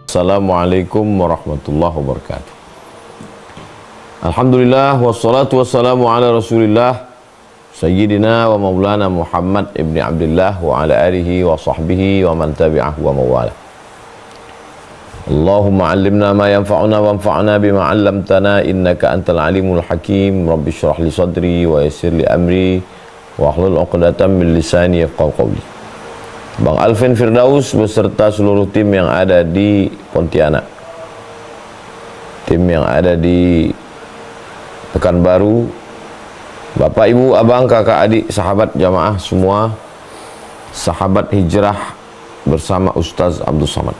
Assalamualaikum warahmatullahi wabarakatuh. Alhamdulillah wassalatu wassalamu ala Rasulillah Sayyidina wa Maulana Muhammad ibni Abdullah wa ala alihi wa sahbihi wa man tabi'ah wa mawala. Allahumma allimna ma yanfa'una wa anfa'na bima 'allamtana innaka antal alimul hakim. Rabbi shrah li sadri wa yassir li amri wa hlul 'uqdatam min lisani yafqahu qawli. Bang Alvin Firdaus beserta seluruh tim yang ada di Pontianak, tim yang ada di Pekanbaru, Bapak, Ibu, Abang, Kakak, Adik, sahabat jamaah semua, sahabat hijrah bersama Ustaz Abdul Somad.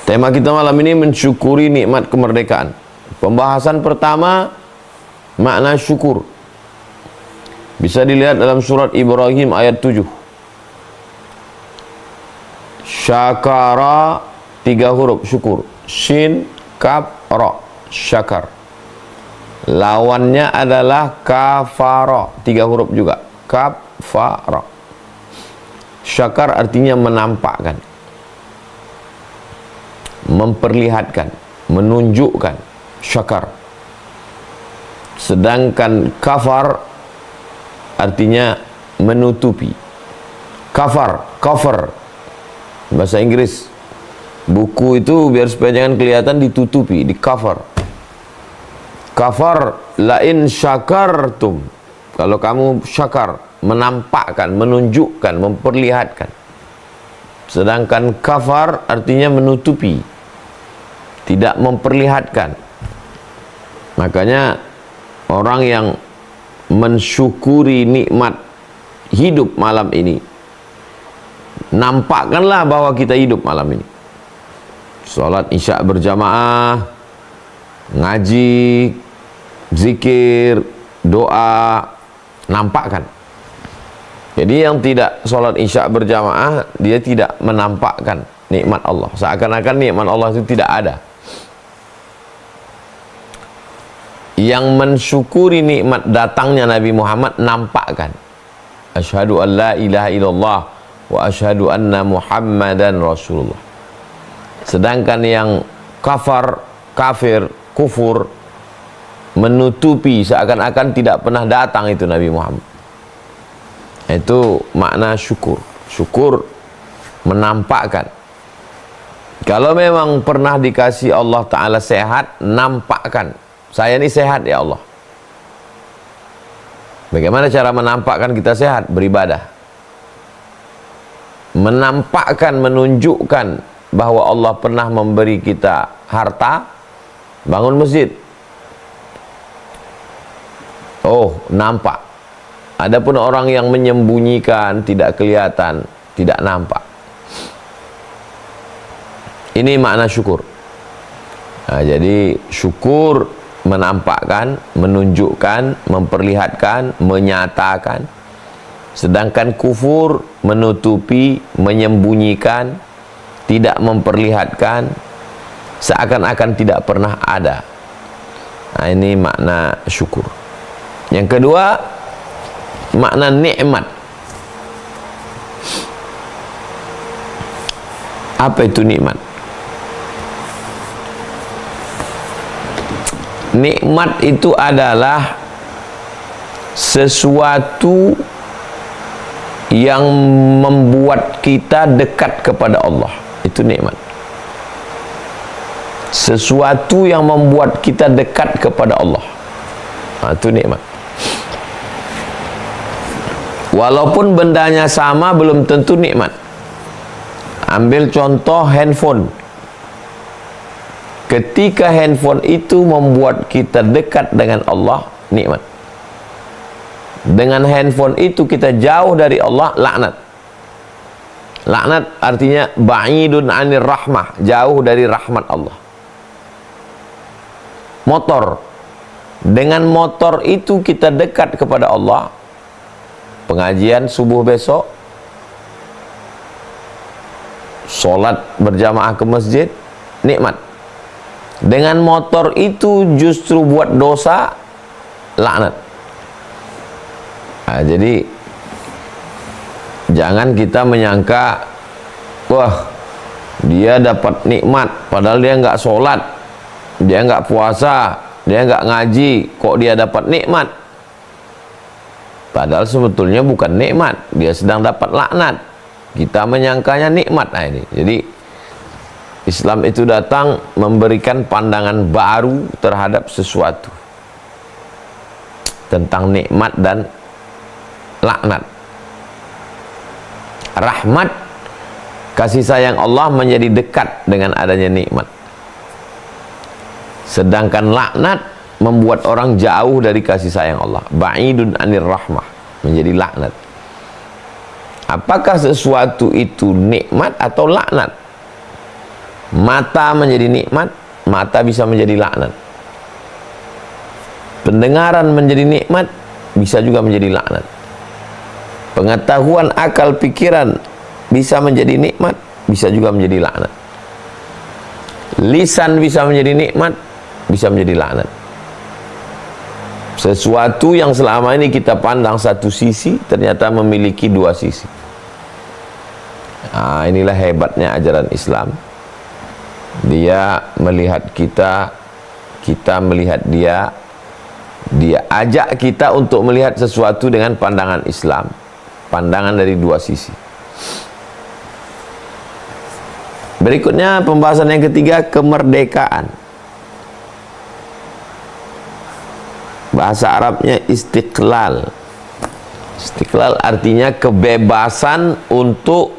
Tema kita malam ini mensyukuri nikmat kemerdekaan. Pembahasan pertama, makna syukur. Bisa dilihat dalam surat Ibrahim ayat 7. Syakara, 3 huruf syukur, shin, kaf, ra, syakar. Lawannya adalah kafara, 3 huruf juga, kafara. Syakar artinya menampakkan, memperlihatkan, menunjukkan, syakar. Sedangkan kafar artinya menutupi. Kafar, cover bahasa Inggris. Buku itu biar supaya jangan kelihatan ditutupi, di cover. Kafar, lain syakartum. Kalau kamu syakar, menampakkan, menunjukkan, memperlihatkan. Sedangkan kafar artinya menutupi, tidak memperlihatkan. Makanya orang yang mensyukuri nikmat hidup malam ini, nampakkanlah bahwa kita hidup malam ini. Salat isya berjamaah, ngaji, zikir, doa, nampakkan. Jadi yang tidak salat isya berjamaah, dia tidak menampakkan nikmat Allah. Seakan-akan nikmat Allah itu tidak ada. Yang mensyukuri nikmat datangnya Nabi Muhammad, nampakkan. Asyhadu an la ilaha illallah wa asyhadu anna Muhammadan Rasulullah. Sedangkan yang kafir, kufur, menutupi, seakan-akan tidak pernah datang itu Nabi Muhammad. Itu makna syukur. Syukur menampakkan. Kalau memang pernah dikasih Allah Ta'ala sehat, nampakkan, saya ini sehat ya Allah. Bagaimana cara menampakkan kita sehat? Beribadah. Menampakkan, menunjukkan bahwa Allah pernah memberi kita harta, bangun masjid. Oh, nampak. Adapun orang yang menyembunyikan, tidak kelihatan, tidak nampak. Ini makna syukur. Nah, jadi syukur menampakkan, menunjukkan, memperlihatkan, menyatakan. Sedangkan kufur menutupi, menyembunyikan, tidak memperlihatkan, seakan-akan tidak pernah ada. Nah, ini makna syukur. Yang kedua, makna nikmat. Apa itu nikmat? Nikmat itu adalah sesuatu yang membuat kita dekat kepada Allah. Itu nikmat. Sesuatu yang membuat kita dekat kepada Allah. Nah, itu nikmat. Walaupun bendanya sama, belum tentu nikmat. Ambil contoh handphone. Ketika handphone itu membuat kita dekat dengan Allah, nikmat. Dengan handphone itu kita jauh dari Allah, laknat. Laknat artinya ba'idun 'anir rahmah, jauh dari rahmat Allah. Motor. Dengan motor itu kita dekat kepada Allah. Pengajian subuh besok, sholat berjamaah ke masjid, nikmat. Dengan motor itu justru buat dosa, laknat. Nah, jadi jangan kita menyangka, wah Dia dapat nikmat, padahal dia nggak sholat, dia nggak puasa, dia nggak ngaji, kok dia dapat nikmat? Padahal sebetulnya bukan nikmat, dia sedang dapat laknat. Kita menyangkanya nikmat. Nah ini, jadi Islam itu datang memberikan pandangan baru terhadap sesuatu tentang nikmat dan laknat. Rahmat, kasih sayang Allah menjadi dekat dengan adanya nikmat. Sedangkan laknat membuat orang jauh dari kasih sayang Allah. Ba'idun anir rahmah, menjadi laknat. Apakah sesuatu itu nikmat atau laknat? Mata menjadi nikmat, mata bisa menjadi laknat. Pendengaran menjadi nikmat, bisa juga menjadi laknat. Pengetahuan, akal, pikiran bisa menjadi nikmat, bisa juga menjadi laknat. Lisan bisa menjadi nikmat, bisa menjadi laknat. Sesuatu yang selama ini kita pandang satu sisi, ternyata memiliki dua sisi. Nah, inilah hebatnya ajaran Islam. Dia melihat kita, kita melihat dia. Dia ajak kita untuk melihat sesuatu dengan pandangan Islam, pandangan dari dua sisi. Berikutnya pembahasan yang ketiga, kemerdekaan. Bahasa Arabnya istiqlal. Istiqlal artinya kebebasan untuk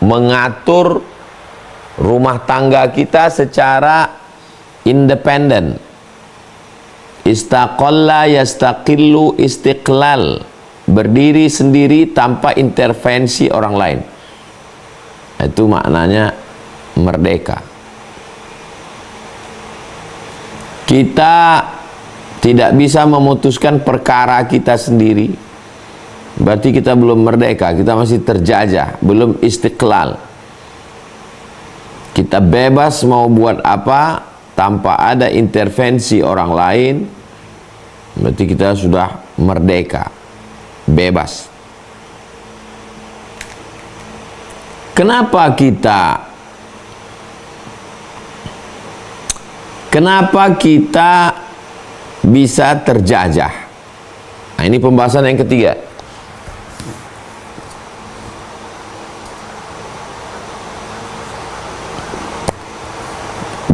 mengatur rumah tangga kita secara independen. Istaqalla yastaqillu istiqlal, berdiri sendiri tanpa intervensi orang lain. Itu maknanya merdeka. Kita tidak bisa memutuskan perkara kita sendiri, berarti kita belum merdeka, kita masih terjajah, belum istiqlal. Kita bebas mau buat apa tanpa ada intervensi orang lain, berarti kita sudah merdeka, bebas. Kenapa kita bisa terjajah? Nah, ini pembahasan yang ketiga.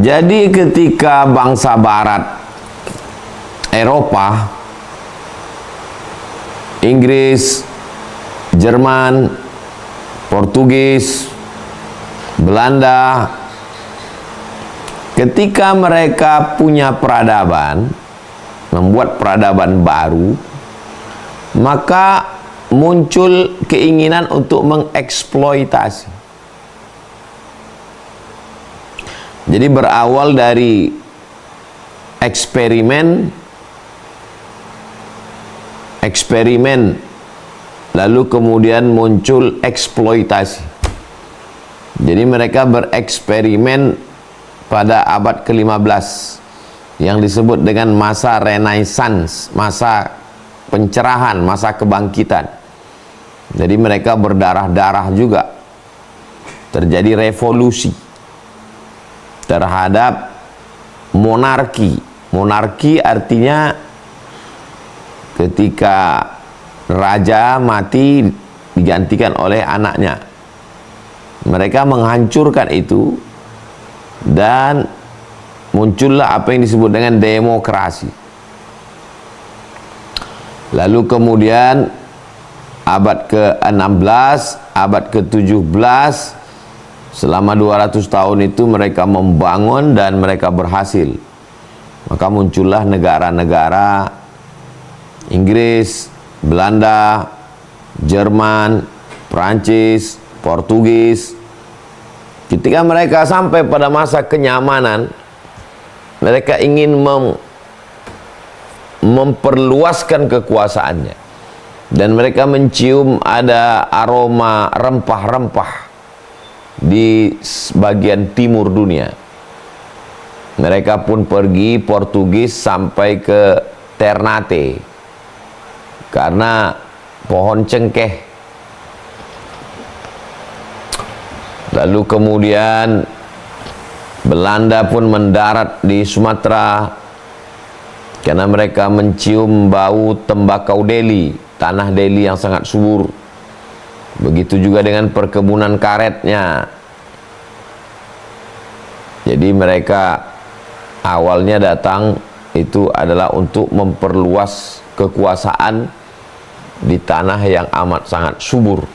Jadi ketika bangsa barat, Eropa, Inggris, Jerman, Portugis, Belanda, ketika mereka punya peradaban, membuat peradaban baru, maka muncul keinginan untuk mengeksploitasi. Jadi berawal dari eksperimen, lalu kemudian muncul eksploitasi. Jadi mereka bereksperimen pada abad ke-15 yang disebut dengan masa Renaissance, masa pencerahan, masa kebangkitan. Jadi mereka berdarah-darah juga. Terjadi revolusi terhadap monarki. Monarki artinya ketika raja mati digantikan oleh anaknya. Mereka menghancurkan itu dan muncullah apa yang disebut dengan demokrasi. Lalu kemudian abad ke-16, abad ke-17, selama 200 tahun itu mereka membangun dan mereka berhasil. Maka muncullah negara-negara Inggris, Belanda, Jerman, Prancis, Portugis. Ketika mereka sampai pada masa kenyamanan, mereka ingin memperluaskan kekuasaannya. Dan mereka mencium ada aroma rempah-rempah di bagian timur dunia. Mereka pun pergi Portugis sampai ke Ternate karena pohon cengkeh. Lalu kemudian Belanda pun mendarat di Sumatera karena mereka mencium bau tembakau Delhi, tanah Delhi yang sangat subur. Begitu juga dengan perkebunan karetnya. Jadi mereka awalnya datang itu adalah untuk memperluas kekuasaan di tanah yang amat sangat subur.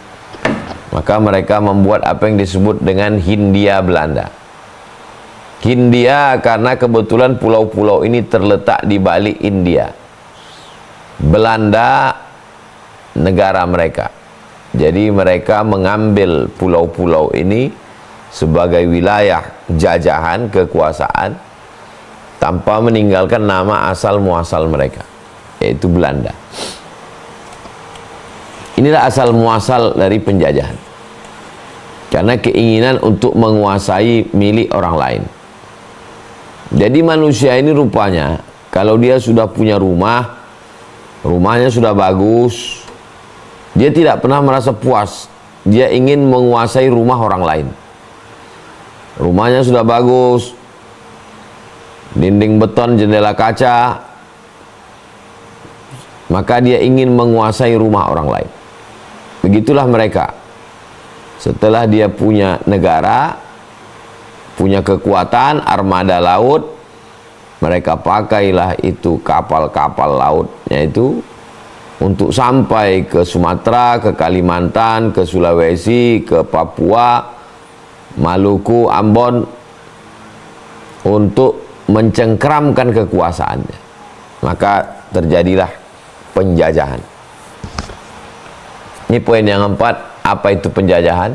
Maka mereka membuat apa yang disebut dengan Hindia Belanda. Hindia karena kebetulan pulau-pulau ini terletak di balik India. Belanda negara mereka. Jadi mereka mengambil pulau-pulau ini sebagai wilayah jajahan kekuasaan tanpa meninggalkan nama asal muasal mereka, yaitu Belanda. Inilah asal muasal dari penjajahan, karena keinginan untuk menguasai milik orang lain. Jadi manusia ini rupanya kalau dia sudah punya rumah, rumahnya sudah bagus, dia tidak pernah merasa puas. Dia ingin menguasai rumah orang lain. Rumahnya sudah bagus, dinding beton, jendela kaca, maka dia ingin menguasai rumah orang lain. Begitulah mereka. Setelah dia punya negara, punya kekuatan, armada laut, mereka pakailah itu kapal-kapal lautnya itu untuk sampai ke Sumatera, ke Kalimantan, ke Sulawesi, ke Papua, Maluku, Ambon, untuk mencengkeramkan kekuasaannya. Maka terjadilah penjajahan. Ini poin yang keempat. Apa itu penjajahan?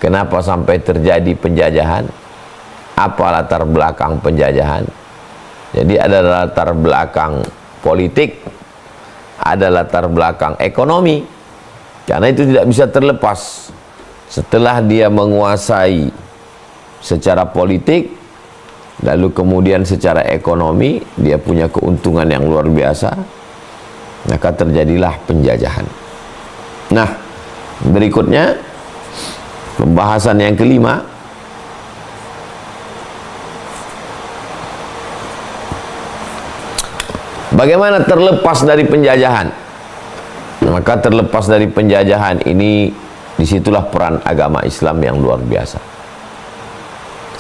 Kenapa sampai terjadi penjajahan? Apa latar belakang penjajahan? Jadi ada latar belakang politik, ada latar belakang ekonomi. Karena itu tidak bisa terlepas. Setelah dia menguasai secara politik, lalu kemudian secara ekonomi, dia punya keuntungan yang luar biasa, maka terjadilah penjajahan. Nah, berikutnya pembahasan yang kelima, bagaimana terlepas dari penjajahan. Maka terlepas dari penjajahan ini, disitulah peran agama Islam yang luar biasa.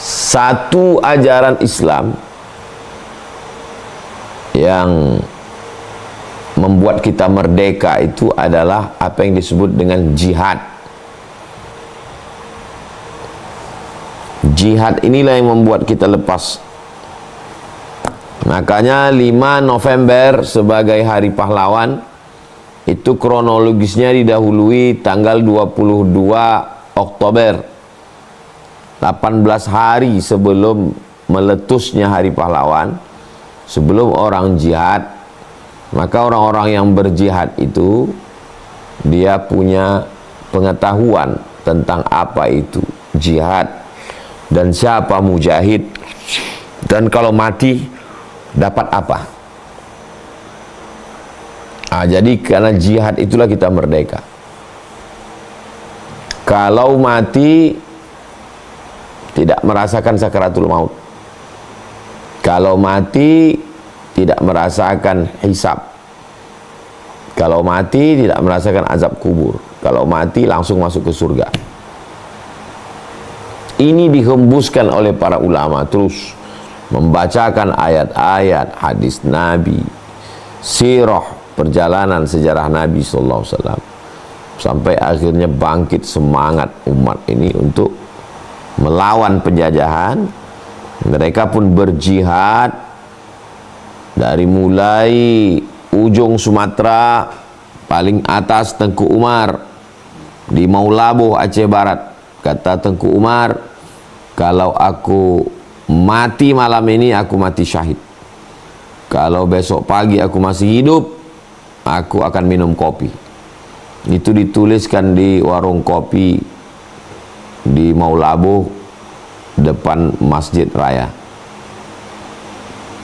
Satu ajaran Islam yang membuat kita merdeka itu adalah apa yang disebut dengan jihad. Jihad inilah yang membuat kita lepas. Makanya 5 November sebagai hari pahlawan itu kronologisnya didahului tanggal 22 Oktober, 18 hari sebelum meletusnya hari pahlawan, sebelum orang jihad. Maka orang-orang yang berjihad itu dia punya pengetahuan tentang apa itu jihad dan siapa mujahid, dan kalau mati dapat apa. Jadi karena jihad itulah kita merdeka. Kalau mati tidak merasakan sakaratul maut, kalau mati tidak merasakan hisab, kalau mati tidak merasakan azab kubur, kalau mati langsung masuk ke surga. Ini dihembuskan oleh para ulama, terus membacakan ayat-ayat hadis Nabi, sirah, perjalanan sejarah Nabi SAW, sampai akhirnya bangkit semangat umat ini untuk melawan penjajahan. Mereka pun berjihad dari mulai ujung Sumatera, paling atas Tengku Umar di Maulaboh, Aceh Barat. Kata Tengku Umar, kalau aku mati malam ini, aku mati syahid. Kalau besok pagi aku masih hidup, aku akan minum kopi. Itu dituliskan di warung kopi di Maulaboh depan Masjid Raya.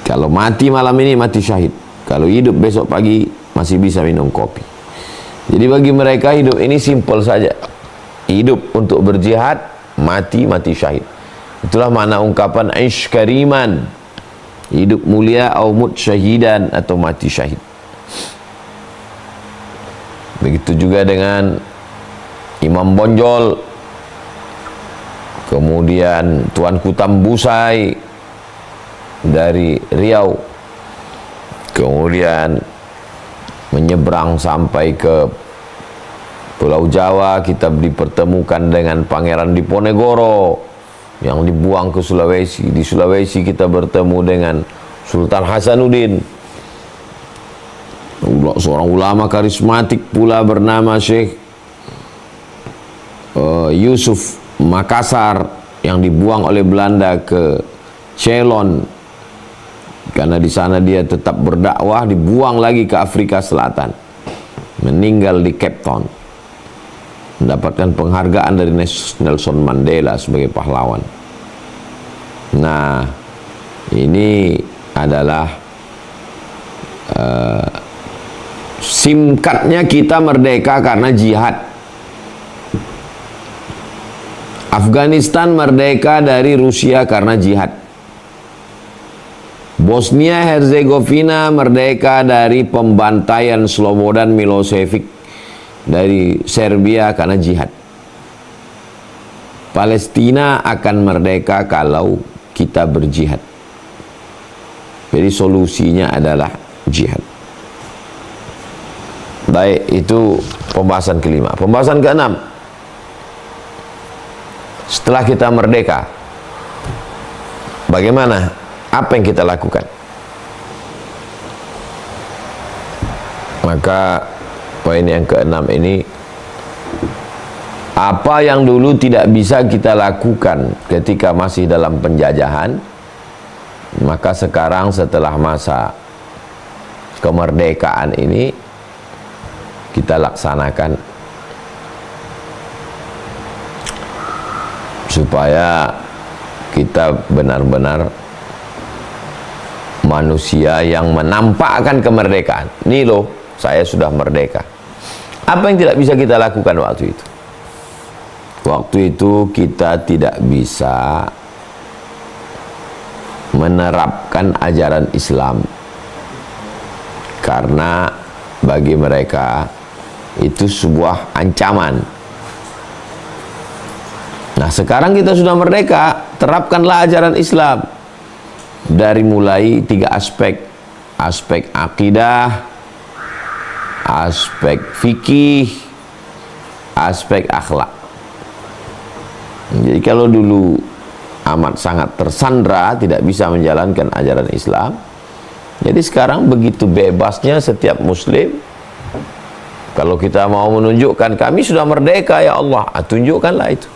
Kalau mati malam ini, mati syahid. Kalau hidup besok pagi, masih bisa minum kopi. Jadi bagi mereka hidup ini simpel saja. Hidup untuk berjihad, mati syahid. Itulah makna ungkapan aish kariman, hidup mulia, au mut syahidan, atau mati syahid. Begitu juga dengan Imam Bonjol, kemudian Tuanku Tambusai dari Riau, kemudian menyeberang sampai ke Pulau Jawa, kita dipertemukan dengan Pangeran Diponegoro yang dibuang ke Sulawesi. Di Sulawesi kita bertemu dengan Sultan Hasanuddin, seorang ulama karismatik pula bernama Syekh Yusuf Makassar yang dibuang oleh Belanda ke Ceylon karena di sana dia tetap berdakwah, dibuang lagi ke Afrika Selatan, meninggal di Cape Town, mendapatkan penghargaan dari Nelson Mandela sebagai pahlawan. Nah, ini adalah singkatnya kita merdeka karena jihad. Afghanistan merdeka dari Rusia karena jihad. Bosnia Herzegovina merdeka dari pembantaian Slobodan Milosevic dari Serbia karena jihad. Palestina akan merdeka kalau kita berjihad. Jadi solusinya adalah jihad. Baik, itu pembahasan kelima. Pembahasan keenam, setelah kita merdeka, bagaimana? Apa yang kita lakukan? Maka poin yang keenam ini, apa yang dulu tidak bisa kita lakukan ketika masih dalam penjajahan, maka sekarang setelah masa kemerdekaan ini kita laksanakan supaya kita benar-benar manusia yang menampakkan kemerdekaan. Nih loh, saya sudah merdeka. Apa yang tidak bisa kita lakukan waktu itu? Waktu itu kita tidak bisa menerapkan ajaran Islam karena bagi mereka itu sebuah ancaman. Nah, sekarang kita sudah merdeka, terapkanlah ajaran Islam dari mulai 3 aspek: aspek akidah, aspek fikih, aspek akhlak. Jadi kalau dulu amat sangat tersandra, tidak bisa menjalankan ajaran Islam, jadi sekarang begitu bebasnya setiap muslim. Kalau kita mau menunjukkan kami sudah merdeka ya Allah, tunjukkanlah itu.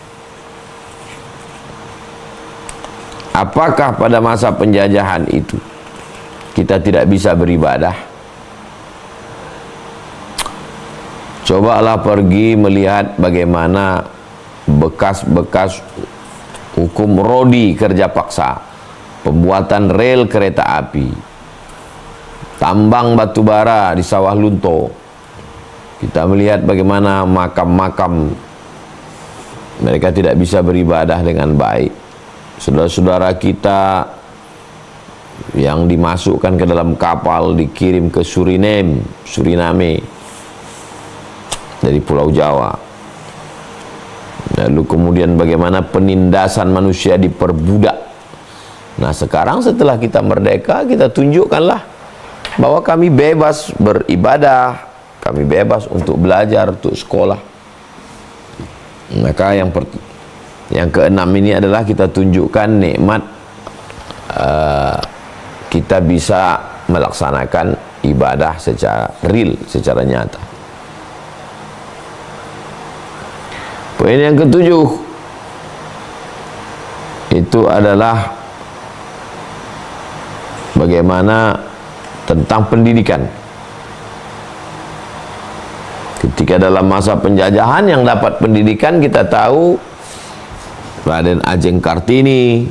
Apakah pada masa penjajahan itu kita tidak bisa beribadah? Cobalah pergi melihat bagaimana bekas-bekas hukum rodi kerja paksa, pembuatan rel kereta api, tambang batu bara di sawah lunto. Kita melihat bagaimana makam-makam mereka tidak bisa beribadah dengan baik. Saudara-saudara kita yang dimasukkan ke dalam kapal dikirim ke Suriname dari Pulau Jawa. Lalu kemudian bagaimana penindasan manusia diperbudak. Nah, sekarang setelah kita merdeka, kita tunjukkanlah bahwa kami bebas beribadah, kami bebas untuk belajar, untuk sekolah. Maka yang keenam ini adalah kita tunjukkan nikmat kita bisa melaksanakan ibadah secara real, secara nyata. Poin yang ketujuh itu adalah bagaimana tentang pendidikan. Ketika dalam masa penjajahan yang dapat pendidikan, kita tahu Raden Ajeng Kartini,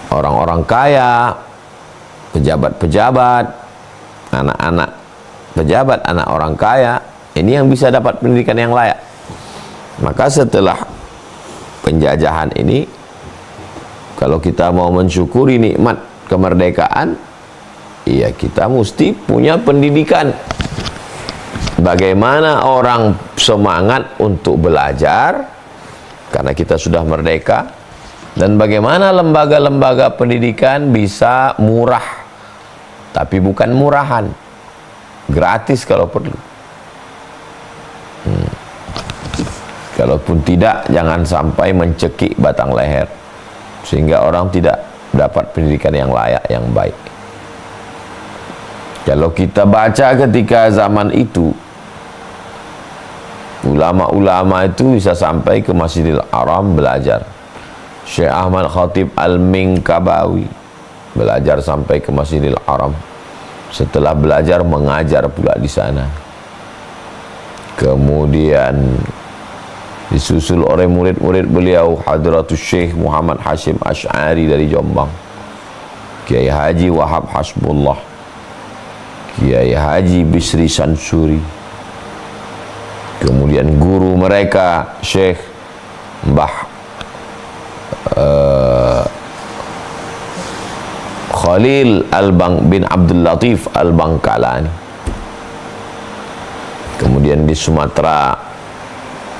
orang-orang kaya, pejabat-pejabat, anak-anak pejabat, anak orang kaya, ini yang bisa dapat pendidikan yang layak. Maka setelah penjajahan ini, kalau kita mau mensyukuri nikmat kemerdekaan, ya kita mesti punya pendidikan. Bagaimana orang semangat untuk belajar karena kita sudah merdeka, dan bagaimana lembaga-lembaga pendidikan bisa murah, tapi bukan murahan, gratis kalau perlu. Kalaupun tidak, jangan sampai mencekik batang leher sehingga orang tidak dapat pendidikan yang layak, yang baik. Kalau kita baca ketika zaman itu, ulama-ulama itu bisa sampai ke Masjidil Haram belajar. Syekh Ahmad Khatib Al-Minkabawi belajar sampai ke Masjidil Haram. Setelah belajar, mengajar pula di sana. Kemudian disusul oleh murid-murid beliau, Hadratus Syekh Muhammad Hashim Asy'ari dari Jombang, Kiai Haji Wahab Hasbullah, Kiai Haji Bisri Sansuri. Kemudian guru mereka Syekh Mbah Khalil bin Abdul Latif Al-Bangkalani. Kemudian di Sumatera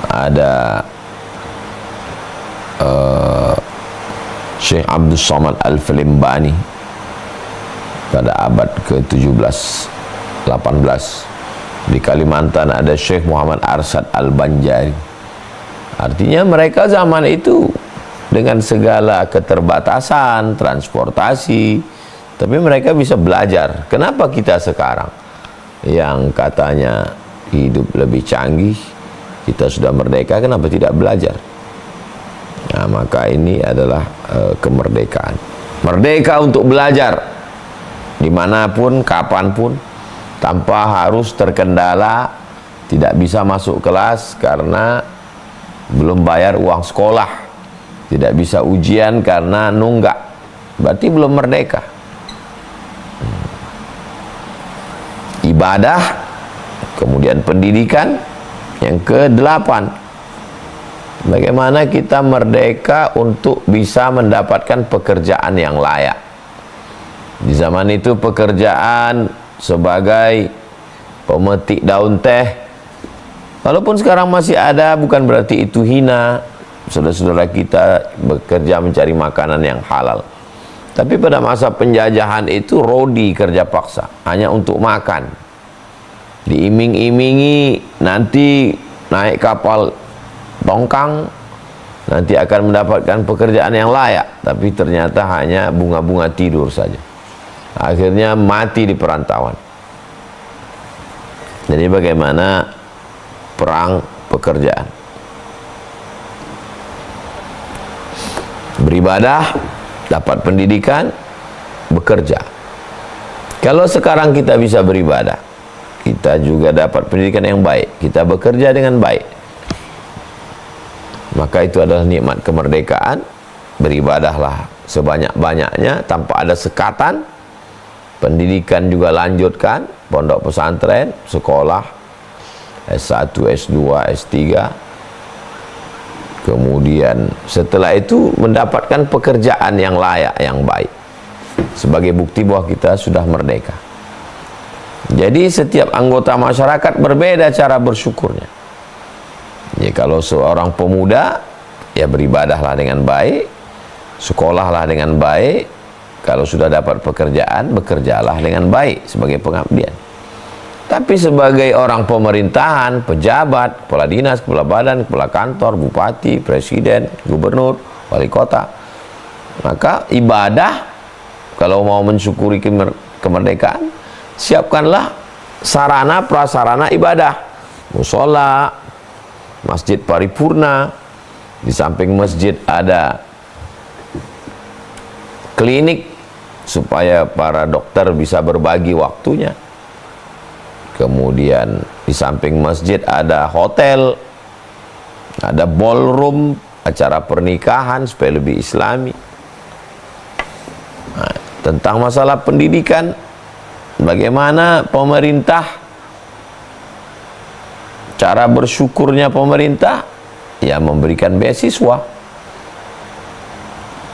ada Syekh Abdul Somad Al-Filimbani pada abad ke-17 18. Di Kalimantan ada Syekh Muhammad Arsad Al-Banjari. Artinya mereka zaman itu dengan segala keterbatasan transportasi, tapi mereka bisa belajar. Kenapa kita sekarang yang katanya hidup lebih canggih, kita sudah merdeka, kenapa tidak belajar? Nah, maka ini adalah kemerdekaan. Merdeka untuk belajar dimanapun, kapanpun, tanpa harus terkendala, tidak bisa masuk kelas karena belum bayar uang sekolah, tidak bisa ujian karena nunggak, berarti belum merdeka. Ibadah, kemudian pendidikan. Yang ke-8, bagaimana kita merdeka untuk bisa mendapatkan pekerjaan yang layak. Di zaman itu pekerjaan sebagai pemetik daun teh, walaupun sekarang masih ada, bukan berarti itu hina. Saudara-saudara kita bekerja mencari makanan yang halal. Tapi pada masa penjajahan itu rodi, kerja paksa, hanya untuk makan. Diiming-imingi nanti naik kapal tongkang, nanti akan mendapatkan pekerjaan yang layak, tapi ternyata hanya bunga-bunga tidur saja. Akhirnya mati di perantauan. Jadi bagaimana perang pekerjaan? Beribadah, dapat pendidikan, bekerja. Kalau sekarang kita bisa beribadah, kita juga dapat pendidikan yang baik, kita bekerja dengan baik, maka itu adalah nikmat kemerdekaan. Beribadahlah sebanyak-banyaknya tanpa ada sekatan. Pendidikan juga lanjutkan, pondok pesantren, sekolah S1, S2, S3. Kemudian setelah itu mendapatkan pekerjaan yang layak, yang baik, sebagai bukti bahwa kita sudah merdeka. Jadi setiap anggota masyarakat berbeda cara bersyukurnya. Ya, kalau seorang pemuda, ya beribadahlah dengan baik, sekolahlah dengan baik. Kalau sudah dapat pekerjaan, bekerjalah dengan baik sebagai pengabdian. Tapi sebagai orang pemerintahan, pejabat, kepala dinas, kepala badan, kepala kantor, bupati, presiden, gubernur, wali kota, maka ibadah, kalau mau mensyukuri kemerdekaan, siapkanlah sarana prasarana ibadah, musola, masjid paripurna, di samping masjid ada klinik supaya para dokter bisa berbagi waktunya. Kemudian di samping masjid ada hotel, ada ballroom, acara pernikahan supaya lebih islami. Nah, tentang masalah pendidikan, bagaimana pemerintah, cara bersyukurnya pemerintah, ya memberikan beasiswa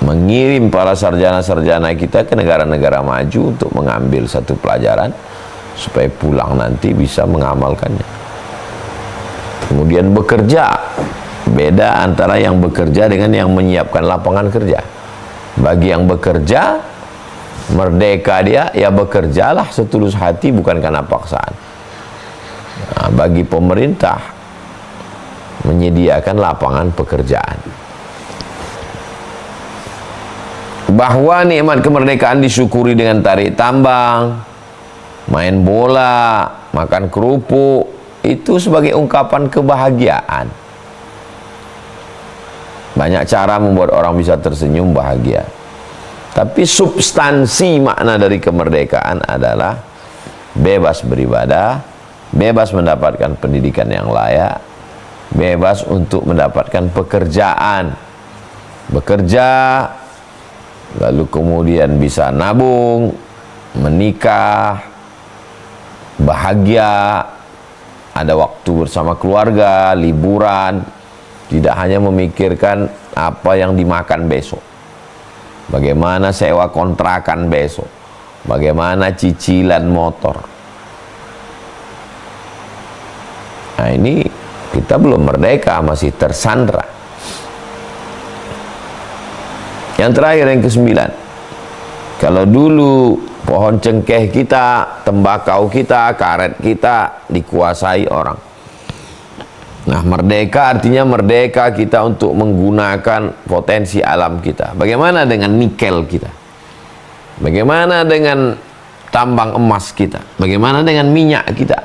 mengirim para sarjana-sarjana kita ke negara-negara maju untuk mengambil satu pelajaran supaya pulang nanti bisa mengamalkannya. Kemudian bekerja, beda antara yang bekerja dengan yang menyiapkan lapangan kerja. Bagi yang bekerja, merdeka dia, ya bekerjalah setulus hati bukan karena paksaan. Nah, bagi pemerintah menyediakan lapangan pekerjaan. Bahwa nikmat kemerdekaan disyukuri dengan tarik tambang, main bola, makan kerupuk, itu sebagai ungkapan kebahagiaan. Banyak cara membuat orang bisa tersenyum bahagia. Tapi substansi makna dari kemerdekaan adalah bebas beribadah, bebas mendapatkan pendidikan yang layak, bebas untuk mendapatkan pekerjaan, bekerja, lalu kemudian bisa nabung, menikah, bahagia, ada waktu bersama keluarga, liburan, tidak hanya memikirkan apa yang dimakan besok, bagaimana sewa kontrakan besok, bagaimana cicilan motor. Nah, ini kita belum merdeka, masih tersandra. Yang terakhir, yang ke-9, kalau dulu pohon cengkeh kita, tembakau kita, karet kita dikuasai orang. Nah, merdeka artinya merdeka kita untuk menggunakan potensi alam kita. Bagaimana dengan nikel kita? Bagaimana dengan tambang emas kita? Bagaimana dengan minyak kita?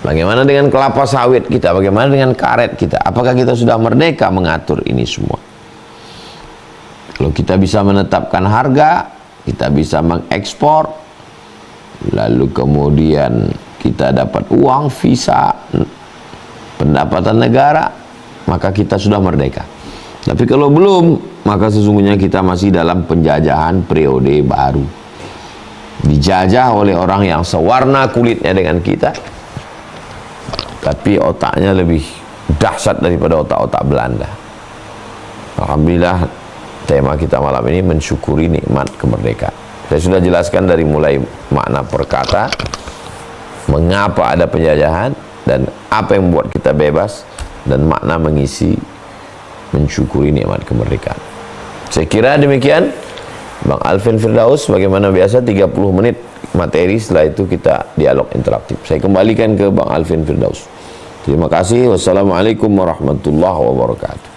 Bagaimana dengan kelapa sawit kita? Bagaimana dengan karet kita? Apakah kita sudah merdeka mengatur ini semua? Kalau kita bisa menetapkan harga, kita bisa mengekspor, lalu kemudian kita dapat uang, visa, pendapatan negara, maka kita sudah merdeka. Tapi kalau belum, maka sesungguhnya kita masih dalam penjajahan periode baru. Dijajah oleh orang yang sewarna kulitnya dengan kita, tapi otaknya lebih dahsyat daripada otak-otak Belanda. Alhamdulillah, tema kita malam ini mensyukuri nikmat kemerdekaan. Saya sudah jelaskan dari mulai makna perkata, mengapa ada penjajahan, dan apa yang membuat kita bebas, dan makna mengisi mensyukuri nikmat kemerdekaan. Saya kira demikian. Bang Alvin Firdaus, bagaimana biasa 30 menit materi, setelah itu kita dialog interaktif. Saya kembalikan ke Bang Alvin Firdaus. Terima kasih. Wassalamualaikum warahmatullahi wabarakatuh.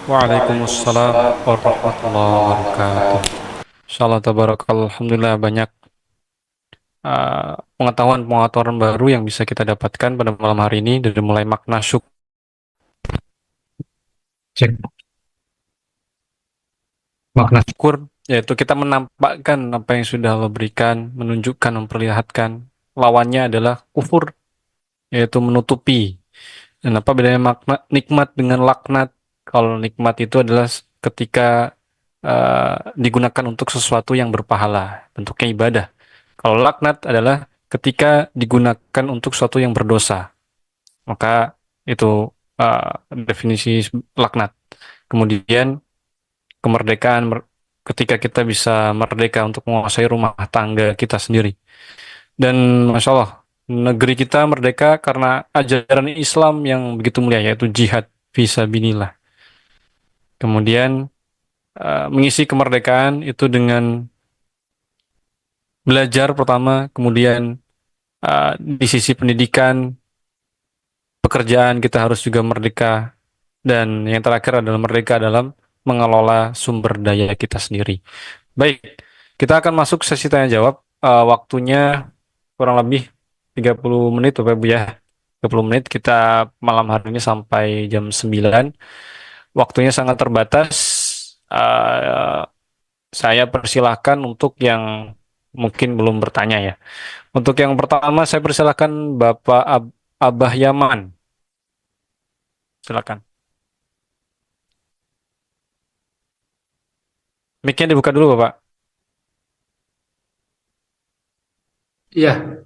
Waalaikumsalam warahmatullahi wabarakatuh. Insyaallah tabarakallah, alhamdulillah banyak pengetahuan-pengetahuan baru yang bisa kita dapatkan pada malam hari ini, dari mulai makna syukur, yaitu kita menampakkan apa yang sudah Allah berikan, menunjukkan, memperlihatkan. Lawannya adalah kufur, yaitu menutupi. Dan apa bedanya makna nikmat dengan laknat? Kalau nikmat itu adalah ketika digunakan untuk sesuatu yang berpahala, bentuknya ibadah. Kalau laknat adalah ketika digunakan untuk sesuatu yang berdosa, maka itu definisi laknat. Kemudian kemerdekaan, ketika kita bisa merdeka untuk menguasai rumah tangga kita sendiri. Dan Masya Allah, negeri kita merdeka karena ajaran Islam yang begitu mulia, yaitu jihad fisabilillah. Kemudian mengisi kemerdekaan itu dengan belajar pertama, kemudian di sisi pendidikan, pekerjaan kita harus juga merdeka, dan yang terakhir adalah merdeka dalam mengelola sumber daya kita sendiri. Baik, kita akan masuk sesi tanya jawab. Waktunya kurang lebih 30 menit Bapak Ibu ya. 30 menit, kita malam hari ini sampai jam 9. Waktunya sangat terbatas. Saya persilahkan untuk yang mungkin belum bertanya ya. Untuk yang pertama saya persilahkan Bapak Abah Yaman. Silakan. Mic-nya dibuka dulu Bapak. Iya.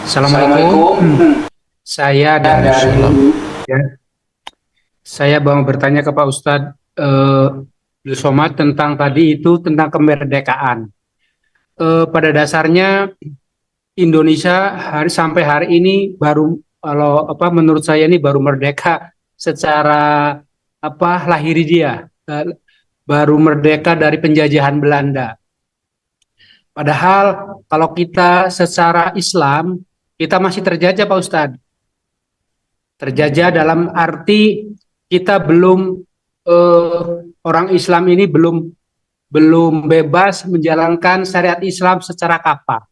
Assalamualaikum. Saya dari ya. Saya mau bertanya ke Pak Ustadz, eh, Somad, tentang tadi itu tentang kemerdekaan. Pada dasarnya Indonesia sampai hari ini baru, kalau menurut saya ini baru merdeka secara lahiri dia, baru merdeka dari penjajahan Belanda. Padahal kalau kita secara Islam kita masih terjajah, Pak Ustadz. Terjajah dalam arti kita belum, orang Islam ini belum bebas menjalankan syariat Islam secara kafah.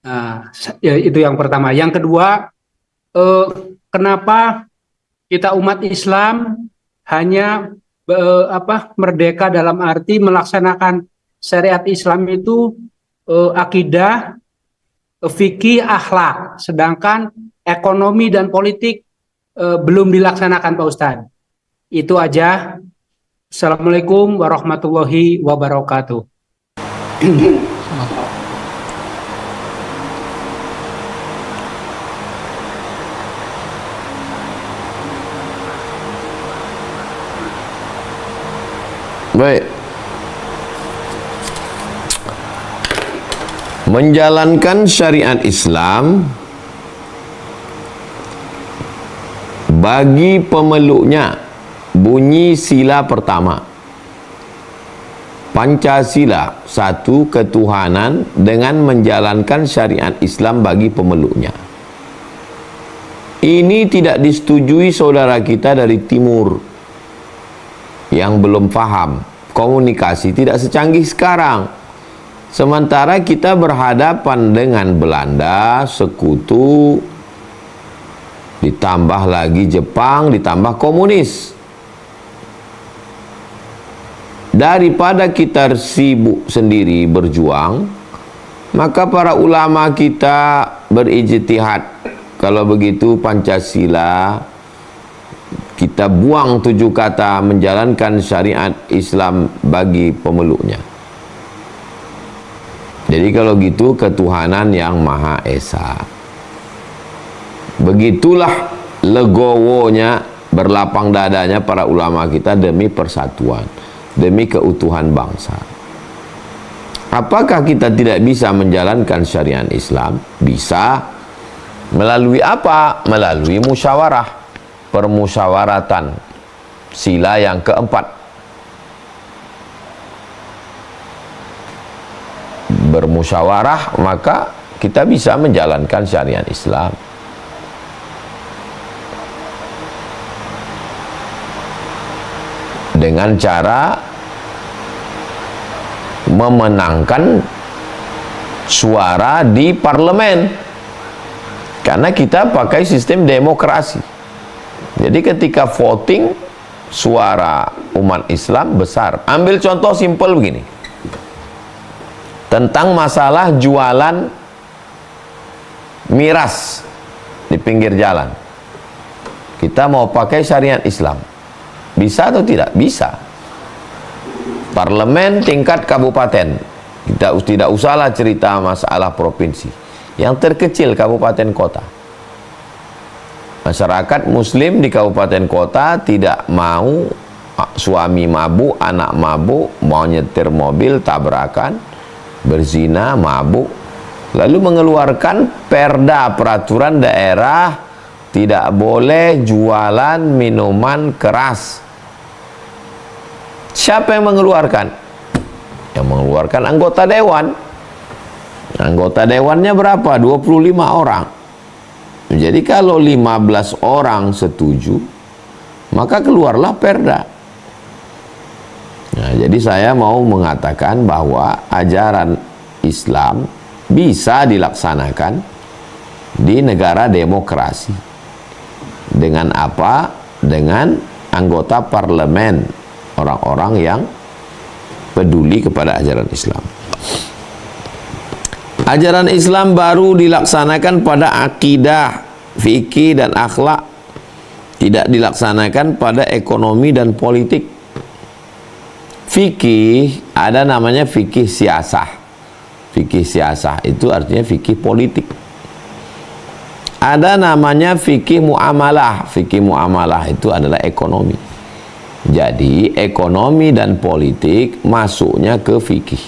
Nah, ya, itu yang pertama. Yang kedua, kenapa kita umat Islam hanya merdeka dalam arti melaksanakan syariat Islam itu akidah, fikih, akhlak, sedangkan ekonomi dan politik belum dilaksanakan, Pak Ustadz. Itu aja. Assalamualaikum warahmatullahi wabarakatuh. Baik. Menjalankan syariat Islam bagi pemeluknya, bunyi sila pertama, Pancasila, satu ketuhanan dengan menjalankan syariat Islam bagi pemeluknya. Ini tidak disetujui saudara kita dari timur yang belum faham. Komunikasi tidak secanggih sekarang. Sementara kita berhadapan dengan Belanda, sekutu, ditambah lagi Jepang, ditambah komunis. Daripada kita sibuk sendiri berjuang, maka para ulama kita berijtihad. Kalau begitu Pancasila kita buang 7 kata, menjalankan syariat Islam bagi pemeluknya. Jadi kalau gitu ketuhanan yang Maha Esa. Begitulah legowonya, berlapang dadanya para ulama kita demi persatuan, demi keutuhan bangsa. Apakah kita tidak bisa menjalankan syariat Islam? Bisa. Melalui apa? Melalui musyawarah, permusyawaratan, sila yang keempat. Bermusyawarah, maka kita bisa menjalankan syariat Islam. Dengan cara memenangkan suara di parlemen, karena kita pakai sistem demokrasi. Jadi ketika voting, suara umat Islam besar. Ambil contoh simpel begini, tentang masalah jualan miras di pinggir jalan. Kita mau pakai syariat Islam, bisa atau tidak? Bisa. Parlemen tingkat kabupaten, kita tidak usahlah cerita masalah provinsi, yang terkecil kabupaten kota. Masyarakat muslim di kabupaten kota tidak mau suami mabuk, anak mabuk, mau nyetir mobil tabrakan, berzina, mabuk, lalu mengeluarkan perda, peraturan daerah, tidak boleh jualan minuman keras. Siapa yang mengeluarkan? Yang mengeluarkan anggota dewan. Anggota dewannya berapa? 25 orang. Jadi kalau 15 orang setuju, maka keluarlah perda. Nah, jadi saya mau mengatakan bahwa ajaran Islam bisa dilaksanakan di negara demokrasi. Dengan apa? Dengan anggota parlemen, orang-orang yang peduli kepada ajaran Islam. Ajaran Islam baru dilaksanakan pada akidah, fikih dan akhlak, tidak dilaksanakan pada ekonomi dan politik. Fikih ada namanya fikih siasah. Fikih siasah itu artinya fikih politik. Ada namanya fikih muamalah. Fikih muamalah itu adalah ekonomi. Jadi ekonomi dan politik masuknya ke fikih.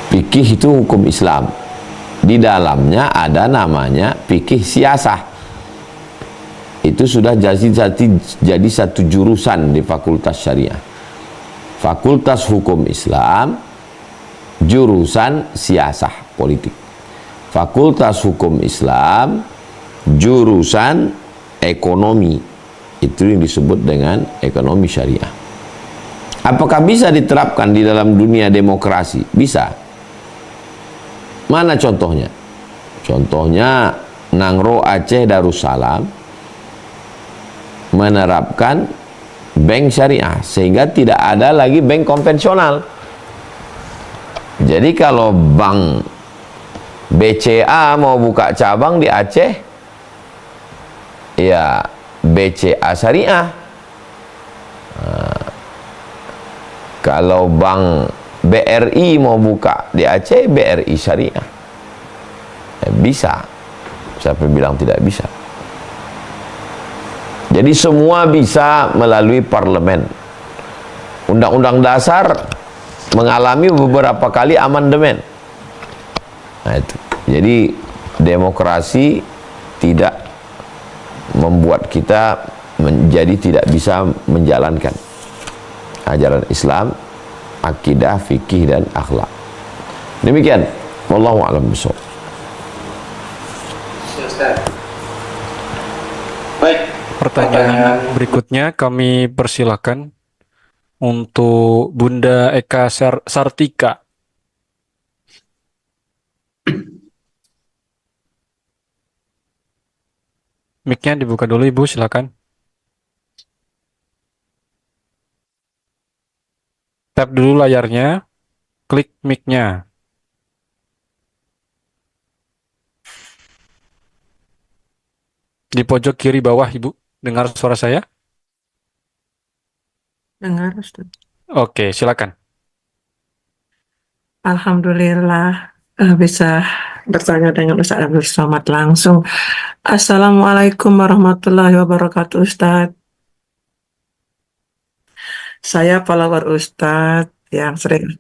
Fikih itu hukum Islam. Di dalamnya ada namanya fikih siasah. Itu sudah jadi satu jurusan di Fakultas Syariah. Fakultas Hukum Islam, jurusan siasah politik. Fakultas Hukum Islam, jurusan ekonomi. Itu yang disebut dengan ekonomi syariah. Apakah bisa diterapkan di dalam dunia demokrasi? Bisa. Mana contohnya? Contohnya Nangro Aceh Darussalam menerapkan bank syariah sehingga tidak ada lagi bank konvensional. Jadi kalau bank BCA mau buka cabang di Aceh, ya BCA syariah. Kalau bank BRI mau buka di Aceh, BRI syariah. Bisa. Siapa bilang tidak bisa? Jadi semua bisa melalui parlemen. Undang-undang dasar mengalami beberapa kali amandemen. Nah, itu. Jadi demokrasi tidak membuat kita menjadi tidak bisa menjalankan ajaran Islam, akidah, fikih dan akhlak. Demikian. Wallahu a'lam bishawab. Baik. Pertanyaan berikutnya kami persilakan untuk Bunda Eka Sartika. Mic-nya dibuka dulu Ibu, silakan. Tap dulu layarnya, klik mic-nya. Di pojok kiri bawah Ibu, dengar suara saya? Dengar, Ustaz. Oke, silakan. Alhamdulillah bisa bertanya dengan Ustaz Abdul Somad langsung. Assalamualaikum warahmatullahi wabarakatuh, Ustaz. Saya follower Ustaz yang sering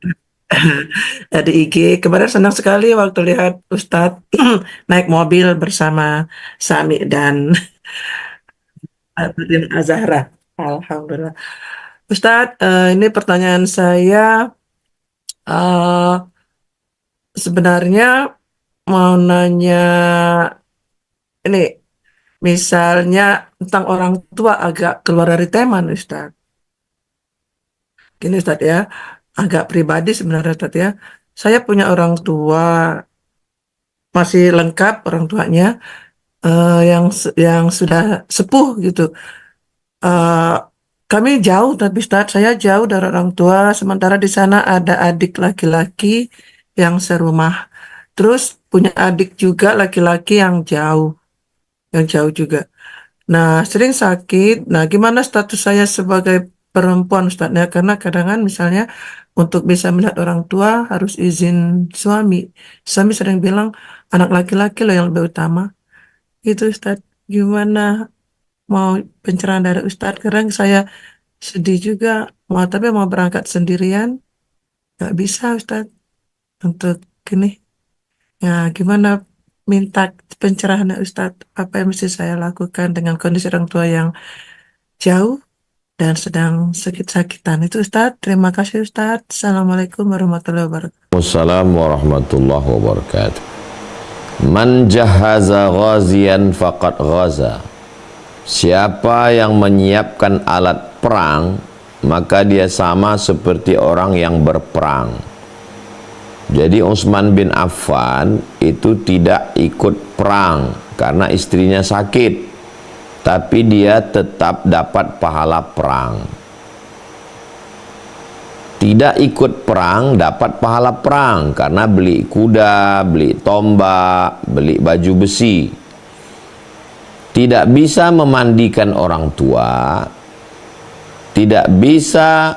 di IG. Kemarin senang sekali waktu lihat Ustaz naik mobil bersama Sami dan Abdin Azahra. Alhamdulillah. Ustaz, ini pertanyaan saya. Sebenarnya mau nanya ini, misalnya tentang orang tua agak keluar dari tema nih, Ustaz. Gini Ustaz ya, agak pribadi sebenarnya Ustaz ya. Saya punya orang tua, masih lengkap orang tuanya, yang sudah sepuh gitu. Kami jauh tapi Ustaz, saya jauh dari orang tua, sementara di sana ada adik laki-laki yang serumah. Terus punya adik juga laki-laki yang jauh juga. Nah, sering sakit. Nah, gimana status saya sebagai perempuan Ustaz? Ya, karena kadang-kadang misalnya untuk bisa melihat orang tua harus izin suami. Suami sering bilang anak laki-laki loh yang lebih utama. Itu Ustaz. Gimana mau pencerahan dari Ustaz? Kadang saya sedih juga, tapi mau berangkat sendirian nggak bisa Ustaz untuk gini. Ya, gimana minta pencerahan Ustadz, apa yang mesti saya lakukan dengan kondisi orang tua yang jauh dan sedang sakit-sakitan itu Ustadz. Terima kasih Ustadz. Assalamualaikum warahmatullahi wabarakatuh. Wassalamualaikum warahmatullahi wabarakatuh. Man jahaza ghazian faqad ghaza. Siapa yang menyiapkan alat perang, maka dia sama seperti orang yang berperang. Jadi Utsman bin Affan itu tidak ikut perang karena istrinya sakit, tapi dia tetap dapat pahala perang. Tidak ikut perang dapat pahala perang karena beli kuda, beli tombak, beli baju besi. Tidak bisa memandikan orang tua, tidak bisa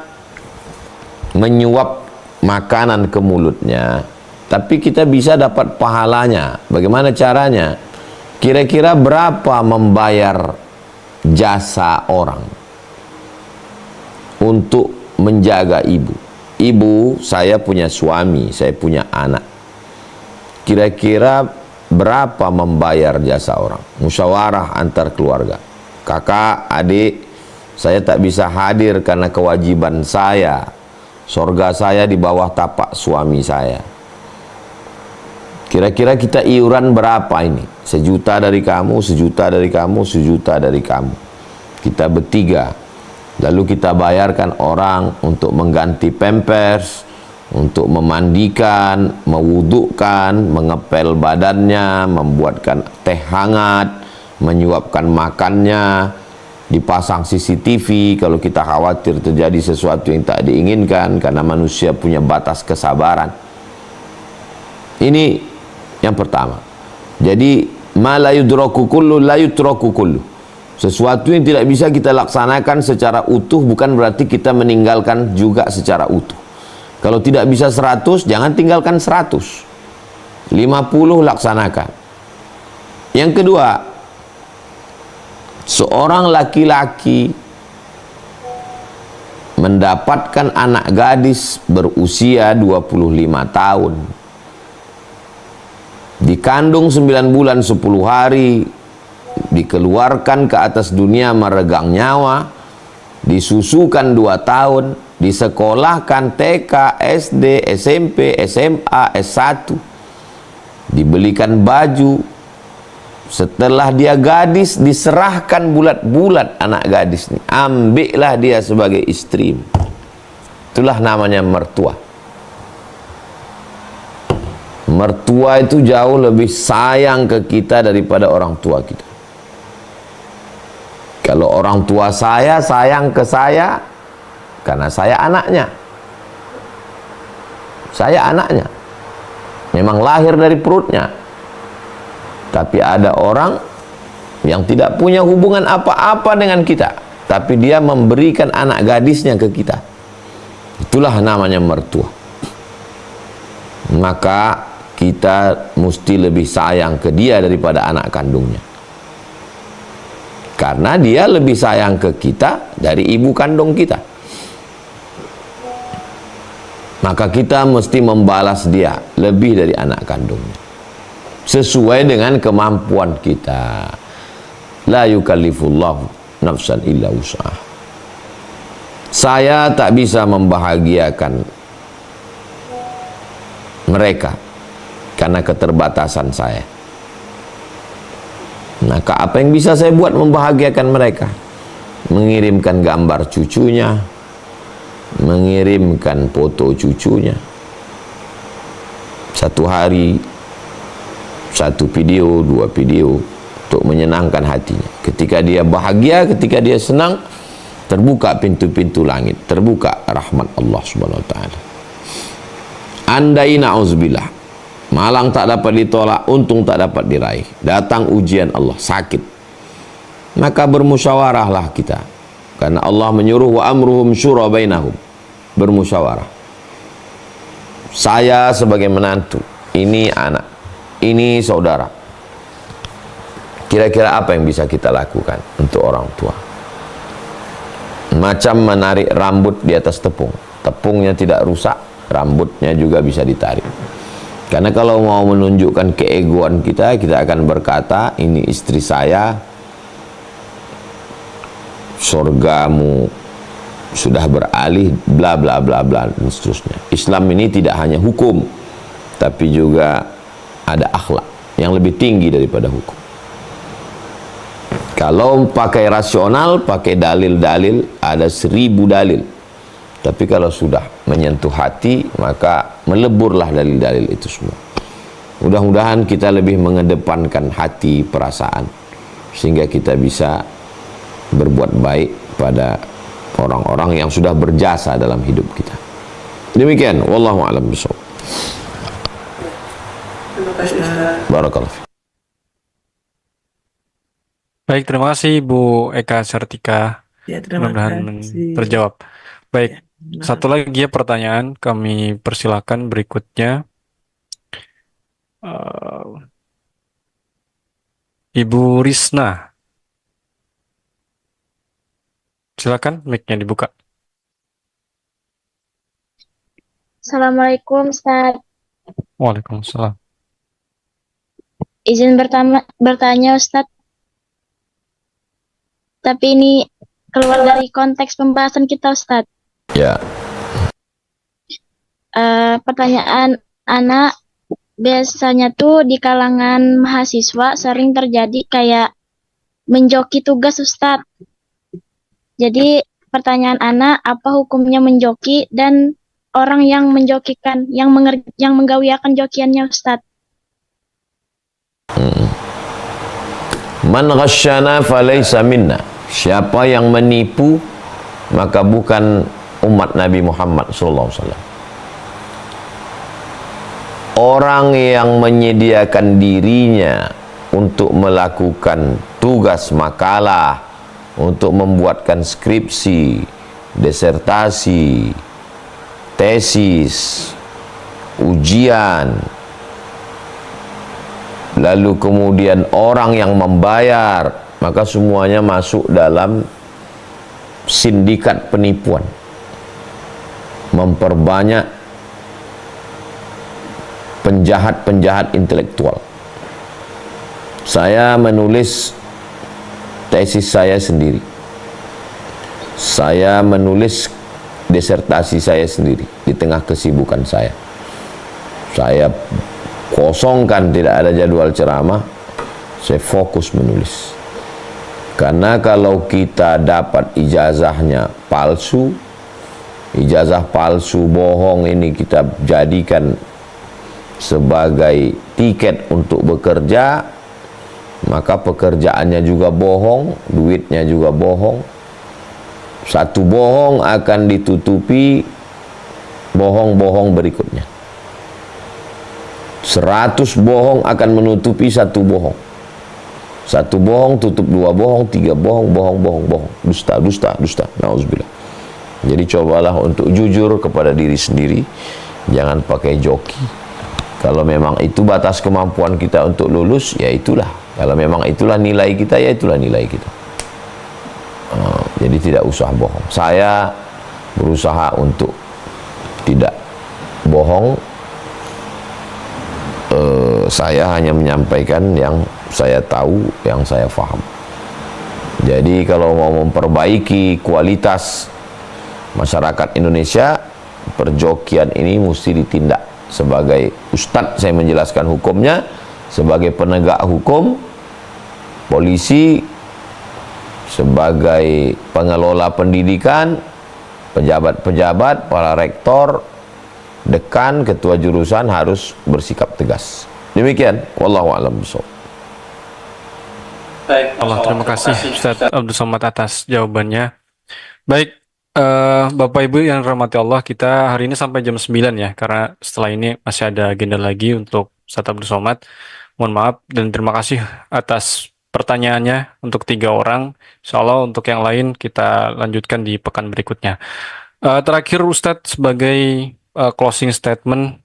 menyuap makanan ke mulutnya, tapi kita bisa dapat pahalanya. Bagaimana caranya? Kira-kira berapa membayar jasa orang untuk menjaga ibu? Ibu, saya punya suami, saya punya anak. Kira-kira berapa membayar jasa orang? Musyawarah antar keluarga. Kakak, adik, saya tak bisa hadir karena kewajiban saya. Sorga saya di bawah tapak suami saya. Kira-kira kita iuran berapa ini? 1 juta dari kamu, 1 juta dari kamu, 1 juta dari kamu. Kita bertiga. Lalu kita bayarkan orang untuk mengganti pampers, untuk memandikan, mewudukkan, mengepel badannya, membuatkan teh hangat, menyuapkan makannya, dipasang CCTV kalau kita khawatir terjadi sesuatu yang tak diinginkan, karena manusia punya batas kesabaran. Ini yang pertama. Jadi ma la yudraku kullu la yutraku kullu. Sesuatu yang tidak bisa kita laksanakan secara utuh bukan berarti kita meninggalkan juga secara utuh. Kalau tidak bisa 100, jangan tinggalkan 100. 50 laksanakan. Yang kedua, seorang laki-laki mendapatkan anak gadis berusia 25 tahun. Dikandung 9 bulan 10 hari, dikeluarkan ke atas dunia meregang nyawa, disusukan 2 tahun, disekolahkan TK, SD, SMP, SMA, S1, dibelikan baju. Setelah dia gadis, diserahkan bulat-bulat anak gadis ini. Ambillah dia sebagai istri. Itulah namanya mertua. Mertua itu jauh lebih sayang ke kita daripada orang tua kita. Kalau orang tua saya sayang ke saya karena saya anaknya. Saya anaknya. Memang lahir dari perutnya. Tapi ada orang yang tidak punya hubungan apa-apa dengan kita, tapi dia memberikan anak gadisnya ke kita. Itulah namanya mertua. Maka kita mesti lebih sayang ke dia daripada anak kandungnya. Karena dia lebih sayang ke kita dari ibu kandung kita. Maka kita mesti membalas dia lebih dari anak kandungnya. Sesuai dengan kemampuan kita. La yukallifullahu nafsan illa wus'aha. Saya tak bisa membahagiakan mereka karena keterbatasan saya. Maka apa yang bisa saya buat membahagiakan mereka? Mengirimkan gambar cucunya, mengirimkan foto cucunya. 1 hari 1 video, 2 video untuk menyenangkan hatinya. Ketika dia bahagia, ketika dia senang, terbuka pintu-pintu langit, terbuka rahmat Allah Subhanahu wa taala. Andai na'udzubillah, malang tak dapat ditolak, untung tak dapat diraih. Datang ujian Allah, sakit. Maka bermusyawarahlah kita. Karena Allah menyuruh wa amruhum syura bainahum. Bermusyawarah. Saya sebagai menantu, ini anak, ini saudara. Kira-kira apa yang bisa kita lakukan untuk orang tua? Macam menarik rambut di atas tepung. Tepungnya tidak rusak, rambutnya juga bisa ditarik. Karena kalau mau menunjukkan keegoan kita, kita akan berkata, ini istri saya, surgamu sudah beralih, bla bla bla bla, dan seterusnya. Islam ini tidak hanya hukum, tapi juga ada akhlak yang lebih tinggi daripada hukum. Kalau pakai rasional, pakai dalil-dalil, ada 1000 dalil. Tapi kalau sudah menyentuh hati, maka meleburlah dalil-dalil itu semua. Mudah-mudahan kita lebih mengedepankan hati, perasaan, sehingga kita bisa berbuat baik pada orang-orang yang sudah berjasa dalam hidup kita. Demikian, wallahu a'lam bishawab. Terima kasih. Barakallahu fiik. Baik, terima kasih Bu Eka Sartika. Ya, terima Mudah-mudahan kasih. terjawab. Baik, Nah, satu lagi ya pertanyaan kami persilakan berikutnya. Eh, Ibu Risna, silakan mic-nya dibuka. Assalamualaikum Ustaz. Waalaikumsalam. Izin bertanya Ustaz, tapi ini keluar dari konteks pembahasan kita Ustaz. Ya, Pertanyaan anak, biasanya tuh di kalangan mahasiswa sering terjadi kayak menjoki tugas Ustaz. Jadi pertanyaan anak, apa hukumnya menjoki dan orang yang menjokikan, yang menggawiakan jokiannya Ustaz? man ghasyana falaysa minna. Siapa yang menipu maka bukan umat Nabi Muhammad sallallahu alaihi wasallam. Orang yang menyediakan dirinya untuk melakukan tugas makalah, untuk membuatkan skripsi, disertasi, tesis, ujian, lalu kemudian orang yang membayar, maka semuanya masuk dalam sindikat penipuan, memperbanyak penjahat-penjahat intelektual. Saya menulis tesis saya sendiri, saya menulis disertasi saya sendiri di tengah kesibukan saya kosongkan, tidak ada jadwal ceramah, saya fokus menulis. Karena kalau kita dapat ijazahnya palsu, ijazah palsu bohong ini kita jadikan sebagai tiket untuk bekerja, maka pekerjaannya juga bohong, duitnya juga bohong. Satu bohong akan ditutupi bohong-bohong berikutnya. 100 bohong akan menutupi satu bohong. Satu bohong tutup 2 bohong, 3 bohong, bohong, dusta, nauzubillah. Jadi cobalah untuk jujur kepada diri sendiri, jangan pakai joki. Kalau memang itu batas kemampuan kita untuk lulus, ya itulah. Kalau memang itulah nilai kita, ya itulah nilai kita. Jadi tidak usah bohong. Saya berusaha untuk tidak bohong. Saya hanya menyampaikan yang saya tahu, yang saya faham. Jadi kalau mau memperbaiki kualitas masyarakat Indonesia, perjokian ini mesti ditindak. Sebagai ustadz saya menjelaskan hukumnya, sebagai penegak hukum, polisi, sebagai pengelola pendidikan, pejabat-pejabat, para rektor, dekan, ketua jurusan harus bersikap tegas. Demikian, wallahu a'lam bishawab. Allah, terima kasih Ustaz Abdul Somad atas jawabannya. Baik, Bapak Ibu yang dirahmati Allah, kita hari ini sampai jam 9 ya, karena setelah ini masih ada agenda lagi untuk Ustaz Abdul Somad. Mohon maaf dan terima kasih atas pertanyaannya untuk 3 orang. Insyaallah untuk yang lain kita lanjutkan di pekan berikutnya. Terakhir Ustadz sebagai closing statement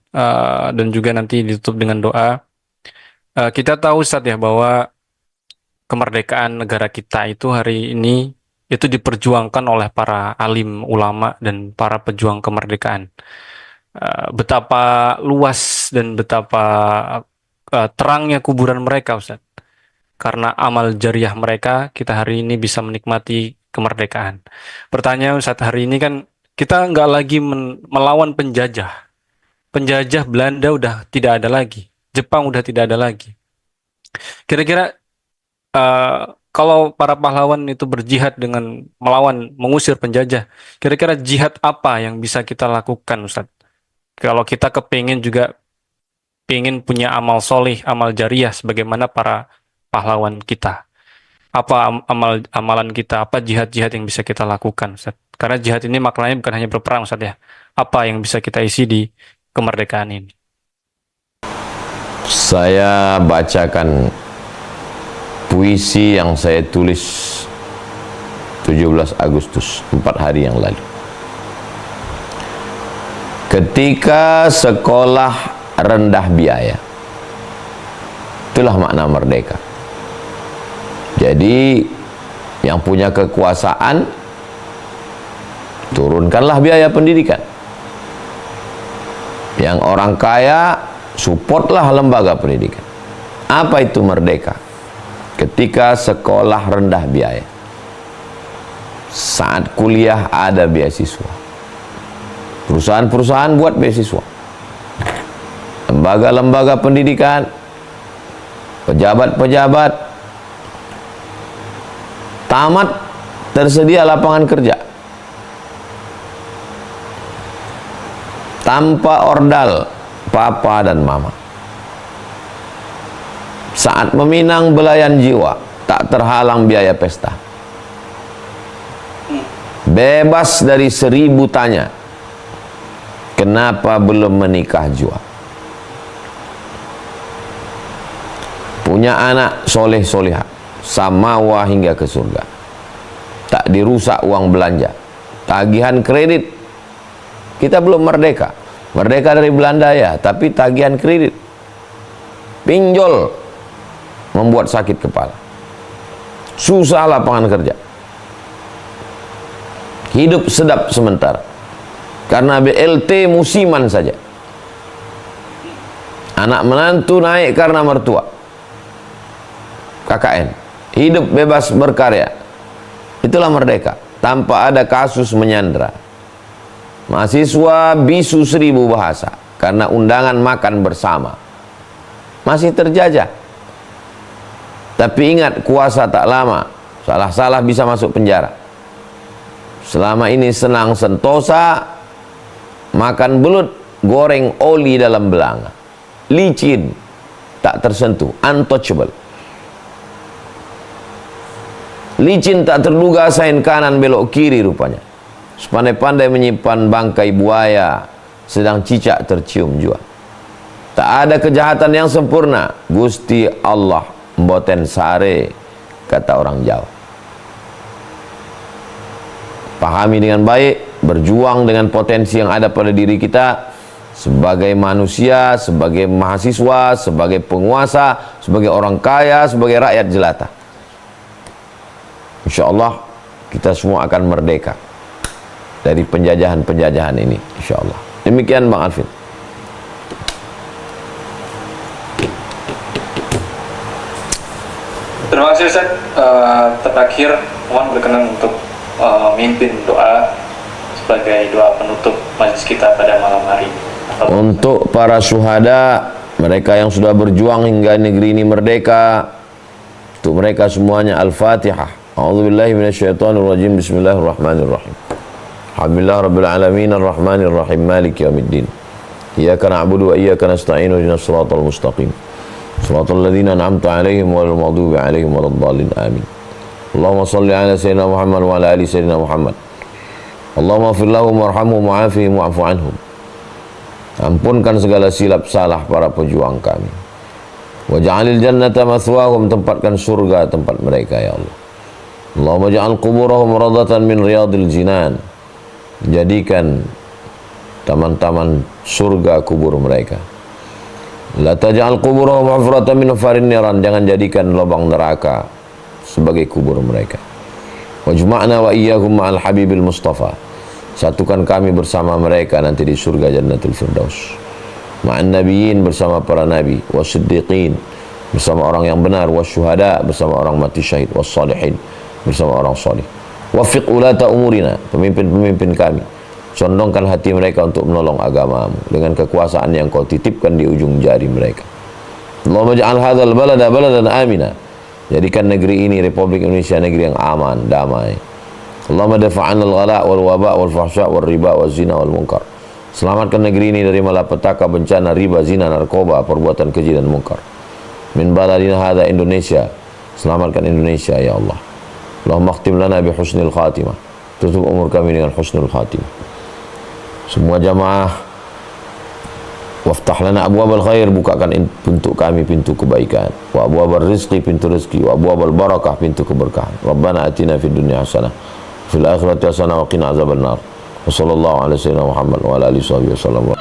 dan juga nanti ditutup dengan doa. Kita tahu Ustadz ya bahwa kemerdekaan negara kita itu hari ini itu diperjuangkan oleh para alim ulama dan para pejuang kemerdekaan. Betapa luas dan betapa terangnya kuburan mereka Ustadz. Karena amal jariah mereka, kita hari ini bisa menikmati kemerdekaan. Pertanyaan Ustadz, hari ini kan kita nggak lagi melawan penjajah. Penjajah Belanda udah tidak ada lagi. Jepang udah tidak ada lagi. Kira-kira kalau para pahlawan itu berjihad dengan melawan, mengusir penjajah, kira-kira jihad apa yang bisa kita lakukan Ustadz? Kalau kita kepingin juga pengen punya amal solih, amal jariah sebagaimana para pahlawan kita. Apa amalan kita, apa jihad-jihad yang bisa kita lakukan Ustaz? Karena jihad ini maknanya bukan hanya berperang Ustaz ya. Apa yang bisa kita isi di kemerdekaan ini? Saya bacakan puisi yang saya tulis 17 Agustus, 4 hari yang lalu. Ketika sekolah rendah biaya, itulah makna merdeka. Jadi yang punya kekuasaan, turunkanlah biaya pendidikan. Yang orang kaya, supportlah lembaga pendidikan. Apa itu merdeka? Ketika sekolah rendah biaya, saat kuliah ada beasiswa, perusahaan-perusahaan buat beasiswa, lembaga-lembaga pendidikan, pejabat-pejabat tamat, tersedia lapangan kerja tanpa ordal papa dan mama. Saat meminang belayan jiwa, tak terhalang biaya pesta, bebas dari 1000 tanya, kenapa belum menikah jua. Punya anak soleh solehah, samawa hingga ke surga, tak dirusak uang belanja, tagihan kredit. Kita belum merdeka, merdeka dari Belanda ya, tapi tagihan kredit, pinjol, membuat sakit kepala, susah lapangan kerja, hidup sedap sementara karena BLT musiman saja. Anak menantu naik karena mertua, KKN, hidup bebas berkarya. Itulah merdeka, tanpa ada kasus menyandra. Mahasiswa bisu 1000 bahasa karena undangan makan bersama. Masih terjajah. Tapi ingat, kuasa tak lama, salah-salah bisa masuk penjara. Selama ini senang sentosa, makan belut, goreng oli dalam belanga, licin, tak tersentuh, untouchable. Licin tak terduga, sain kanan belok kiri rupanya. Sepandai-pandai menyimpan bangkai buaya, sedang cicak tercium jua. Tak ada kejahatan yang sempurna, Gusti Allah mboten sare, kata orang Jawa. Pahami dengan baik, berjuang dengan potensi yang ada pada diri kita sebagai manusia, sebagai mahasiswa, sebagai penguasa, sebagai orang kaya, sebagai rakyat jelata. Insya Allah kita semua akan merdeka dari penjajahan-penjajahan ini, insya Allah. Demikian Bang Alvin. Terima kasih Ustaz. Terakhir mohon berkenan untuk memimpin doa sebagai doa penutup majelis kita pada malam hari. Untuk para syuhada, mereka yang sudah berjuang hingga negeri ini merdeka, untuk mereka semuanya Al-Fatihah. A'udzubillahi minasyaitonirrajim. Bismillahirrahmanirrahim. Alhamdulillah rabbil alamin arrahmanir rahim maliki yaumiddin. Iyyaka na'budu wa iyyaka nasta'in ihdinas siratal mustaqim. Siratal ladzina an'amta 'alaihim ghairil maghdubi 'alaihim waladdallin. Amin. Allahumma shalli 'ala sayyidina Muhammad wa 'ala ali sayyidina Muhammad. Allahumma ighfir lahum warhamhum wa'afihim wa'fu 'anhum. Ampunkan segala silap salah para pejuang kami. Waj'alil jannata mathwahum, tempatkan surga tempat mereka ya Allah. Allahumma ja'al quburahum radatan min riyadil jinan. Jadikan taman-taman surga kubur mereka. La taj'al quburahum hufratan min farin niran, jangan jadikan lubang neraka sebagai kubur mereka. Wajma'na wa iyyahum ma'al habibil mustafa, satukan kami bersama mereka nanti di surga Jannatul Firdaus. Ma'an nabiyyin, bersama para nabi, wasiddiqin, bersama orang yang benar, wasyuhada, bersama orang mati syahid, wassalihin, bersama orang salih. Wafiq ulata umurina, pemimpin-pemimpin kami, condongkan hati mereka untuk menolong agamamu dengan kekuasaan yang kau titipkan di ujung jari mereka. Allahumma ja'al hadzal balada baladan amina, jadikan negeri ini, Republik Indonesia, negeri yang aman, damai. Allahumma dafa'an al-ghala wal waba wal fahsya wal riba wal zina wal munkar, selamatkan negeri ini dari malapetaka, bencana, riba, zina, narkoba, perbuatan keji dan munkar. Min baladina hadza Indonesia, selamatkan Indonesia ya Allah. Allahumma khtim lana bi husnil khatimah, tutup umur kami dengan husnul khatimah. Semua jamaah, waftah lana abwabal khair, bukakan untuk kami pintu kebaikan. Wa abwabal rizqi, pintu rezeki. Wa abwabal barakah, pintu keberkahan. Rabbana atina fid dunya hasanah, fil akhirati hasanah wa qina azabannar. Wa sallallahu ala sayyidina Muhammad wa ala alihi wasallam.